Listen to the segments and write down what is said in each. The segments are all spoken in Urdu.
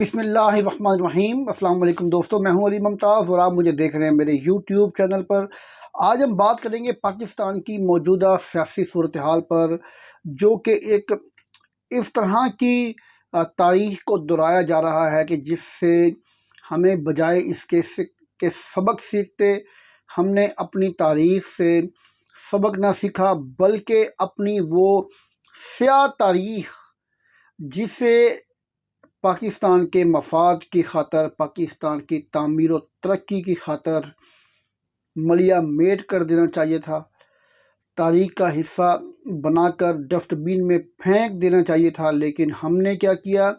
بسم اللہ الرحمن الرحیم۔ السلام علیکم دوستو، میں ہوں علی ممتاز اور آپ مجھے دیکھ رہے ہیں میرے یوٹیوب چینل پر۔ آج ہم بات کریں گے پاکستان کی موجودہ سیاسی صورتحال پر، جو کہ ایک اس طرح کی تاریخ کو دہرایا جا رہا ہے کہ جس سے ہمیں بجائے اس کے سبق سیکھتے، ہم نے اپنی تاریخ سے سبق نہ سیکھا بلکہ اپنی وہ سیاہ تاریخ جسے پاکستان کے مفاد کی خاطر، پاکستان کی تعمیر و ترقی کی خاطر ملیا میٹ کر دینا چاہیے تھا، تاریخ کا حصہ بنا کر ڈسٹ بین میں پھینک دینا چاہیے تھا، لیکن ہم نے کیا کیا؟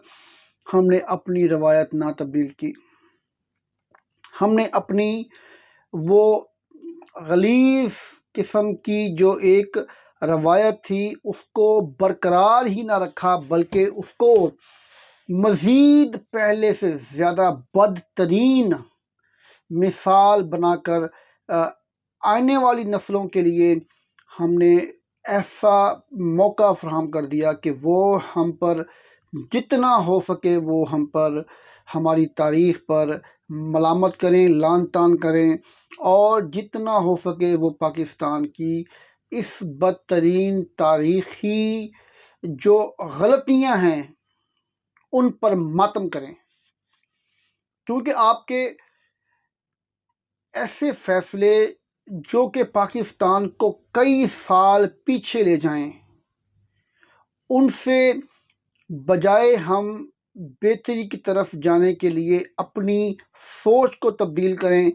ہم نے اپنی روایت نہ تبدیل کی۔ ہم نے اپنی وہ غلیظ قسم کی جو ایک روایت تھی اس کو برقرار ہی نہ رکھا، بلکہ اس کو مزید پہلے سے زیادہ بدترین مثال بنا کر آنے والی نسلوں کے لیے ہم نے ایسا موقع فراہم کر دیا کہ وہ ہم پر جتنا ہو سکے وہ ہم پر، ہماری تاریخ پر ملامت کریں، لعن طعن کریں، اور جتنا ہو سکے وہ پاکستان کی اس بدترین تاریخی جو غلطیاں ہیں ان پر ماتم کریں، کیونکہ آپ کے ایسے فیصلے جو کہ پاکستان کو کئی سال پیچھے لے جائیں، ان سے بجائے ہم بہتری کی طرف جانے کے لیے اپنی سوچ کو تبدیل کریں،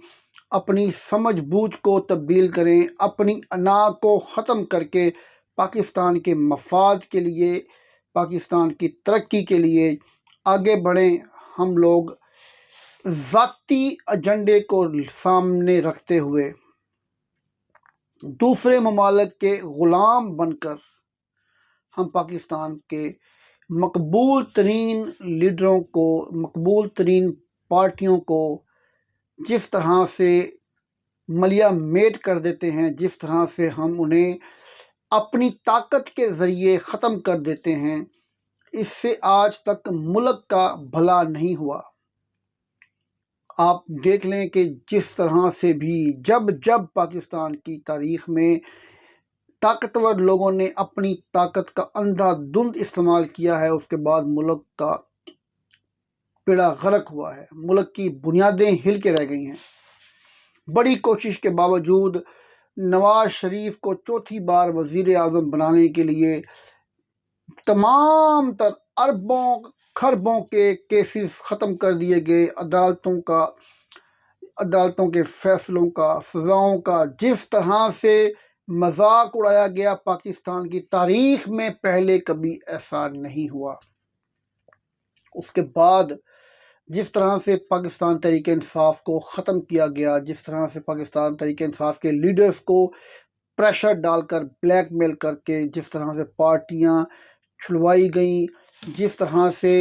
اپنی سمجھ بوجھ کو تبدیل کریں، اپنی انا کو ختم کر کے پاکستان کے مفاد کے لیے، پاکستان کی ترقی کے لیے آگے بڑھیں، ہم لوگ ذاتی ایجنڈے کو سامنے رکھتے ہوئے دوسرے ممالک کے غلام بن کر ہم پاکستان کے مقبول ترین لیڈروں کو، مقبول ترین پارٹیوں کو جس طرح سے ملیا میٹ کر دیتے ہیں، جس طرح سے ہم انہیں اپنی طاقت کے ذریعے ختم کر دیتے ہیں، اس سے آج تک ملک کا بھلا نہیں ہوا۔ آپ دیکھ لیں کہ جس طرح سے بھی جب پاکستان کی تاریخ میں طاقتور لوگوں نے اپنی طاقت کا اندھا دھند استعمال کیا ہے، اس کے بعد ملک کا بیڑا غرق ہوا ہے، ملک کی بنیادیں ہل کے رہ گئی ہیں۔ بڑی کوشش کے باوجود نواز شریف کو چوتھی بار وزیر اعظم بنانے کے لیے تمام تر اربوں خربوں کے کیسز ختم کر دیے گئے، عدالتوں کے فیصلوں کا، سزاؤں کا جس طرح سے مذاق اڑایا گیا، پاکستان کی تاریخ میں پہلے کبھی ایسا نہیں ہوا۔ اس کے بعد جس طرح سے پاکستان تحریک انصاف کو ختم کیا گیا، جس طرح سے پاکستان تحریک انصاف کے لیڈرز کو پریشر ڈال کر، بلیک میل کر کے جس طرح سے پارٹیاں چھلوائی گئیں، جس طرح سے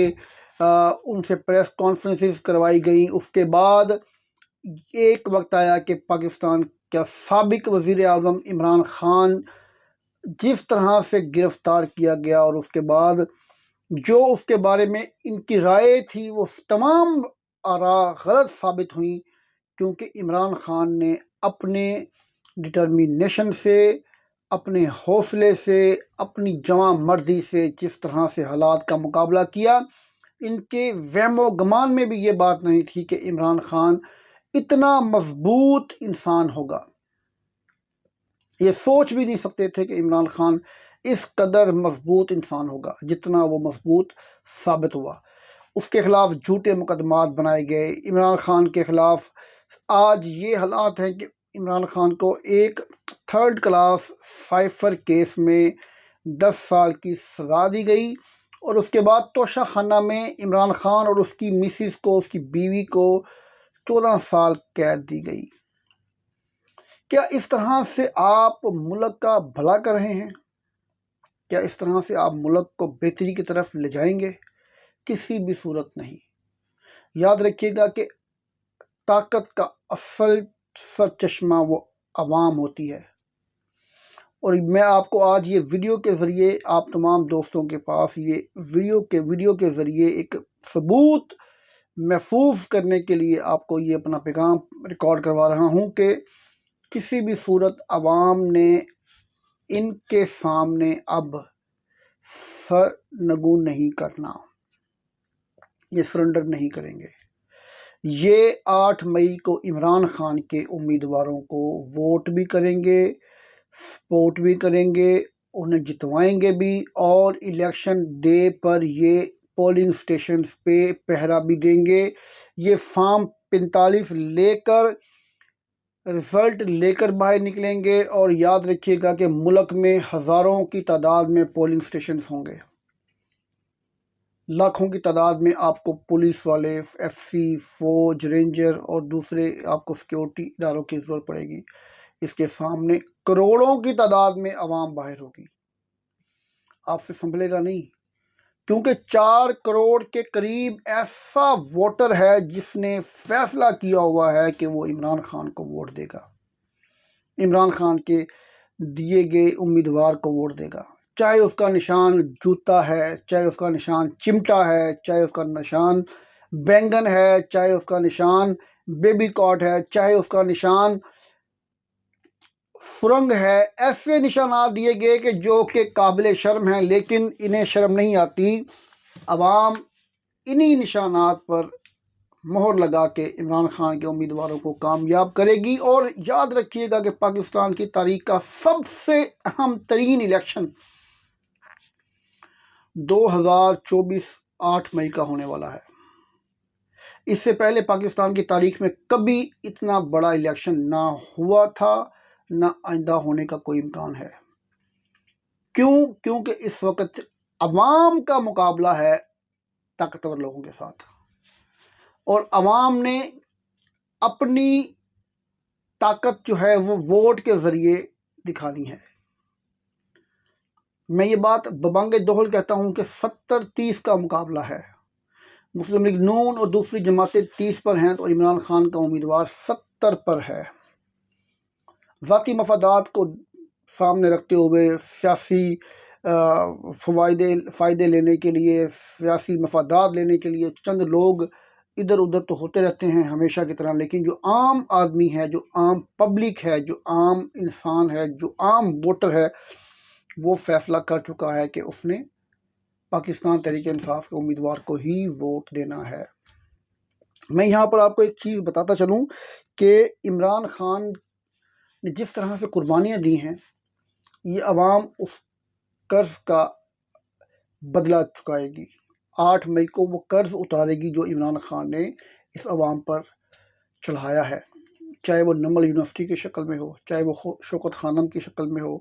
ان سے پریس کانفرنسز کروائی گئیں، اس کے بعد ایک وقت آیا کہ پاکستان کا سابق وزیر اعظم عمران خان جس طرح سے گرفتار کیا گیا، اور اس کے بعد جو اس کے بارے میں ان کی رائے تھی وہ تمام آراء غلط ثابت ہوئیں، کیونکہ عمران خان نے اپنے ڈٹرمینیشن سے، اپنے حوصلے سے، اپنی جواں مردی سے جس طرح سے حالات کا مقابلہ کیا، ان کے وہم و گمان میں بھی یہ بات نہیں تھی کہ عمران خان اتنا مضبوط انسان ہوگا۔ یہ سوچ بھی نہیں سکتے تھے کہ عمران خان اس قدر مضبوط انسان ہوگا جتنا وہ مضبوط ثابت ہوا۔ اس کے خلاف جھوٹے مقدمات بنائے گئے، عمران خان کے خلاف آج یہ حالات ہیں کہ عمران خان کو ایک 3rd کلاس سائفر کیس میں 10 سال کی سزا دی گئی، اور اس کے بعد توشہ خانہ میں عمران خان اور اس کی مسز کو، اس کی بیوی کو 14 سال قید دی گئی۔ کیا اس طرح سے آپ ملک کا بھلا کر رہے ہیں؟ کیا اس طرح سے آپ ملک کو بہتری کی طرف لے جائیں گے؟ کسی بھی صورت نہیں۔ یاد رکھیے گا کہ طاقت کا اصل سرچشمہ وہ عوام ہوتی ہے، اور میں آپ کو آج یہ ویڈیو کے ذریعے، آپ تمام دوستوں کے پاس یہ ویڈیو کے ذریعے ایک ثبوت محفوظ کرنے کے لیے آپ کو یہ اپنا پیغام ریکارڈ کروا رہا ہوں کہ کسی بھی صورت عوام نے ان کے سامنے اب سر نگو نہیں کرنا، یہ سرنڈر نہیں کریں گے۔ یہ 8 مئی کو عمران خان کے امیدواروں کو ووٹ بھی کریں گے، سپورٹ بھی کریں گے، انہیں جتوائیں گے بھی، اور الیکشن ڈے پر یہ پولنگ سٹیشنز پہ پہرا بھی دیں گے۔ یہ فارم 45 لے کر رزلٹ لے کر باہر نکلیں گے، اور یاد رکھیے گا کہ ملک میں ہزاروں کی تعداد میں پولنگ سٹیشنز ہوں گے، لاکھوں کی تعداد میں آپ کو پولیس والے، ایف سی، فوج، رینجر اور دوسرے آپ کو سیکیورٹی اداروں کی ضرورت پڑے گی۔ اس کے سامنے کروڑوں کی تعداد میں عوام باہر ہوگی، آپ سے سنبھلے گا نہیں، کیونکہ 4 کروڑ کے قریب ایسا ووٹر ہے جس نے فیصلہ کیا ہوا ہے کہ وہ عمران خان کو ووٹ دے گا، عمران خان کے دیے گئے امیدوار کو ووٹ دے گا، چاہے اس کا نشان جوتا ہے، چاہے اس کا نشان چمٹا ہے، چاہے اس کا نشان بینگن ہے، چاہے اس کا نشان بیبی کاٹ ہے، چاہے اس کا نشان سرنگ ہے۔ ایسے نشانات دیے گئے کہ جو کہ قابل شرم ہیں، لیکن انہیں شرم نہیں آتی۔ عوام انہی نشانات پر مہر لگا کے عمران خان کے امیدواروں کو کامیاب کرے گی۔ اور یاد رکھیے گا کہ پاکستان کی تاریخ کا سب سے اہم ترین الیکشن 2024 8 مئی کا ہونے والا ہے۔ اس سے پہلے پاکستان کی تاریخ میں کبھی اتنا بڑا الیکشن نہ ہوا تھا، نہ آئندہ ہونے کا کوئی امکان ہے۔ کیونکہ اس وقت عوام کا مقابلہ ہے طاقتور لوگوں کے ساتھ، اور عوام نے اپنی طاقت جو ہے وہ ووٹ کے ذریعے دکھانی ہے۔ میں یہ بات ببانگ دہل کہتا ہوں کہ 70-30 کا مقابلہ ہے، مسلم لیگ نون اور دوسری جماعتیں 30 پر ہیں، تو عمران خان کا امیدوار 70 پر ہے۔ ذاتی مفادات کو سامنے رکھتے ہوئے، سیاسی فائدے لینے کے لیے، سیاسی مفادات لینے کے لیے چند لوگ ادھر ادھر تو ہوتے رہتے ہیں ہمیشہ کی طرح، لیکن جو عام آدمی ہے، جو عام پبلک ہے، جو عام انسان ہے، جو عام ووٹر ہے، وہ فیصلہ کر چکا ہے کہ اس نے پاکستان تحریک انصاف کے امیدوار کو ہی ووٹ دینا ہے۔ میں یہاں پر آپ کو ایک چیز بتاتا چلوں کہ عمران خان نے جس طرح سے قربانیاں دی ہیں، یہ عوام اس قرض کا بدلہ چکائے گی۔ 8 مئی کو وہ قرض اتارے گی جو عمران خان نے اس عوام پر چڑھایا ہے، چاہے وہ نمل یونیورسٹی کی شکل میں ہو، چاہے وہ شوکت خانم کی شکل میں ہو،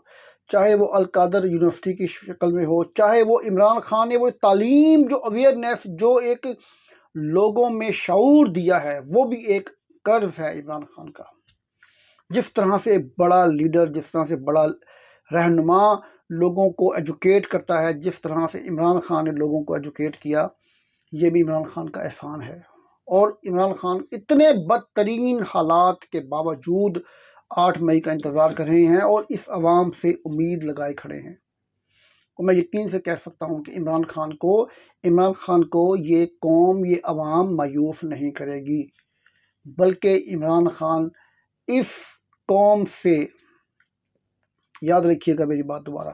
چاہے وہ القادر یونیورسٹی کی شکل میں ہو، چاہے وہ عمران خان نے وہ تعلیم، جو اویئرنیس، جو ایک لوگوں میں شعور دیا ہے، وہ بھی ایک قرض ہے عمران خان کا۔ جس طرح سے بڑا لیڈر، جس طرح سے بڑا رہنما لوگوں کو ایجوکیٹ کرتا ہے، جس طرح سے عمران خان نے لوگوں کو ایجوکیٹ کیا، یہ بھی عمران خان کا احسان ہے۔ اور عمران خان اتنے بدترین حالات کے باوجود 8 مئی کا انتظار کر رہے ہیں اور اس عوام سے امید لگائے کھڑے ہیں۔ اور میں یقین سے کہہ سکتا ہوں کہ عمران خان کو یہ قوم، یہ عوام مایوس نہیں کرے گی، بلکہ عمران خان اس قوم سے، یاد رکھیے گا میری بات دوبارہ،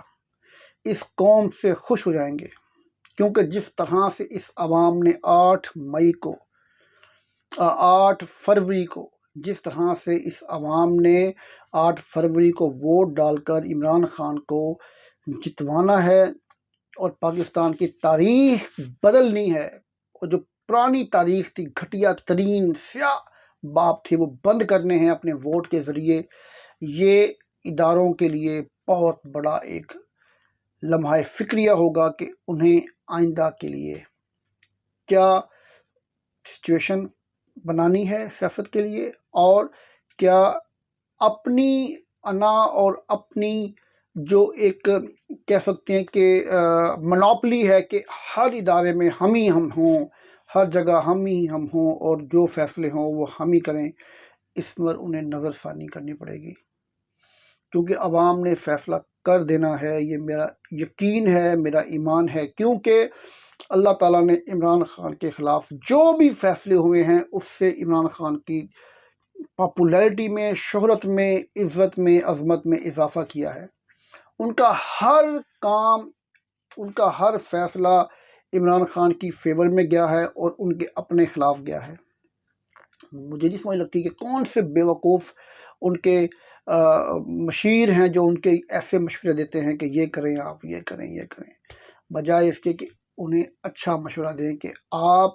اس قوم سے خوش ہو جائیں گے، کیونکہ جس طرح سے اس عوام نے 8 فروری کو، جس طرح سے اس عوام نے 8 فروری کو ووٹ ڈال کر عمران خان کو جتوانا ہے اور پاکستان کی تاریخ بدلنی ہے، اور جو پرانی تاریخ تھی، گھٹیا ترین سیاہ باب تھے، وہ بند کرنے ہیں اپنے ووٹ کے ذریعے۔ یہ اداروں کے لیے بہت بڑا ایک لمحہ فکریہ ہوگا کہ انہیں آئندہ کے لیے کیا سچویشن بنانی ہے سیاست کے لیے، اور کیا اپنی انا اور اپنی جو ایک کہہ سکتے ہیں کہ منوپلی ہے کہ ہر ادارے میں ہم ہی ہم ہوں، ہر جگہ ہم ہی ہم ہوں، اور جو فیصلے ہوں وہ ہم ہی کریں، اس پر انہیں نظر ثانی کرنی پڑے گی۔ کیونکہ عوام نے فیصلہ کر دینا ہے، یہ میرا یقین ہے، میرا ایمان ہے، کیونکہ اللہ تعالیٰ نے عمران خان کے خلاف جو بھی فیصلے ہوئے ہیں اس سے عمران خان کی پاپولیرٹی میں، شہرت میں، عزت میں، عظمت میں اضافہ کیا ہے۔ ان کا ہر کام، ان کا ہر فیصلہ عمران خان کی فیور میں گیا ہے اور ان کے اپنے خلاف گیا ہے۔ مجھے نہیں سمجھ لگتی کہ کون سے بے وقوف ان کے مشیر ہیں جو ان کے ایسے مشورے دیتے ہیں کہ یہ کریں، آپ یہ کریں، یہ کریں، بجائے اس کے کہ انہیں اچھا مشورہ دیں کہ آپ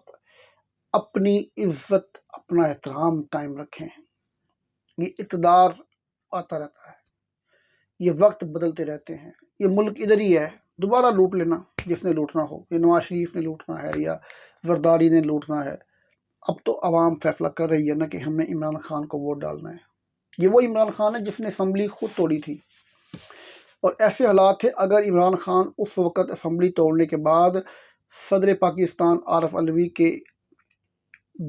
اپنی عزت، اپنا احترام قائم رکھیں۔ یہ اقتدار آتا رہتا ہے، یہ وقت بدلتے رہتے ہیں، یہ ملک ادھر ہی ہے، دوبارہ لوٹ لینا جس نے لوٹنا ہو، یہ نواز شریف نے لوٹنا ہے یا زرداری نے لوٹنا ہے۔ اب تو عوام فیصلہ کر رہی ہے نا کہ ہم نے عمران خان کو ووٹ ڈالنا ہے۔ یہ وہ عمران خان ہے جس نے اسمبلی خود توڑی تھی، اور ایسے حالات تھے اگر عمران خان اس وقت اسمبلی توڑنے کے بعد صدر پاکستان عارف علوی کے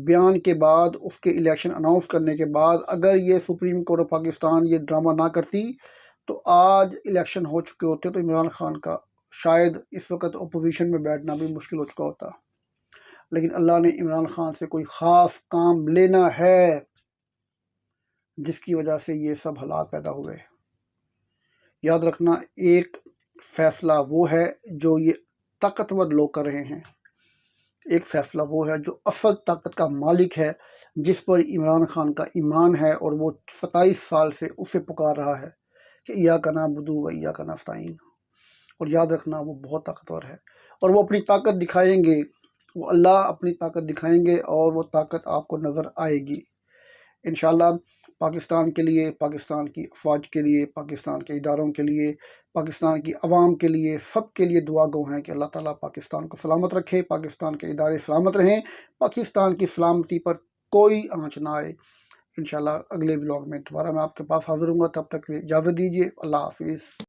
بیان کے بعد، اس کے الیکشن اناؤنس کرنے کے بعد، اگر یہ سپریم کورٹ آف پاکستان یہ ڈرامہ نہ کرتی تو آج الیکشن ہو چکے ہوتے تو عمران خان کا شاید اس وقت اپوزیشن میں بیٹھنا بھی مشکل ہو چکا ہوتا۔ لیکن اللہ نے عمران خان سے کوئی خاص کام لینا ہے جس کی وجہ سے یہ سب حالات پیدا ہوئے۔ یاد رکھنا، ایک فیصلہ وہ ہے جو یہ طاقتور لوگ کر رہے ہیں، ایک فیصلہ وہ ہے جو اصل طاقت کا مالک ہے، جس پر عمران خان کا ایمان ہے، اور وہ 27 سال سے اسے پکار رہا ہے کہ ایاک نعبد و ایاک نستعین۔ اور یاد رکھنا وہ بہت طاقتور ہے، اور وہ اپنی طاقت دکھائیں گے، وہ اللہ اپنی طاقت دکھائیں گے، اور وہ طاقت آپ کو نظر آئے گی انشاءاللہ۔ پاکستان کے لیے، پاکستان کی افواج کے لیے، پاکستان کے اداروں کے لیے، پاکستان کی عوام کے لیے، سب کے لیے دعا گو ہیں کہ اللہ تعالیٰ پاکستان کو سلامت رکھے، پاکستان کے ادارے سلامت رہیں، پاکستان کی سلامتی پر کوئی آنچ نہ آئے۔ انشاءاللہ اگلے ولاگ میں دوبارہ میں آپ کے پاس حاضر ہوں گا، تب تک کے لیے اجازت دیجیے، اللہ حافظ۔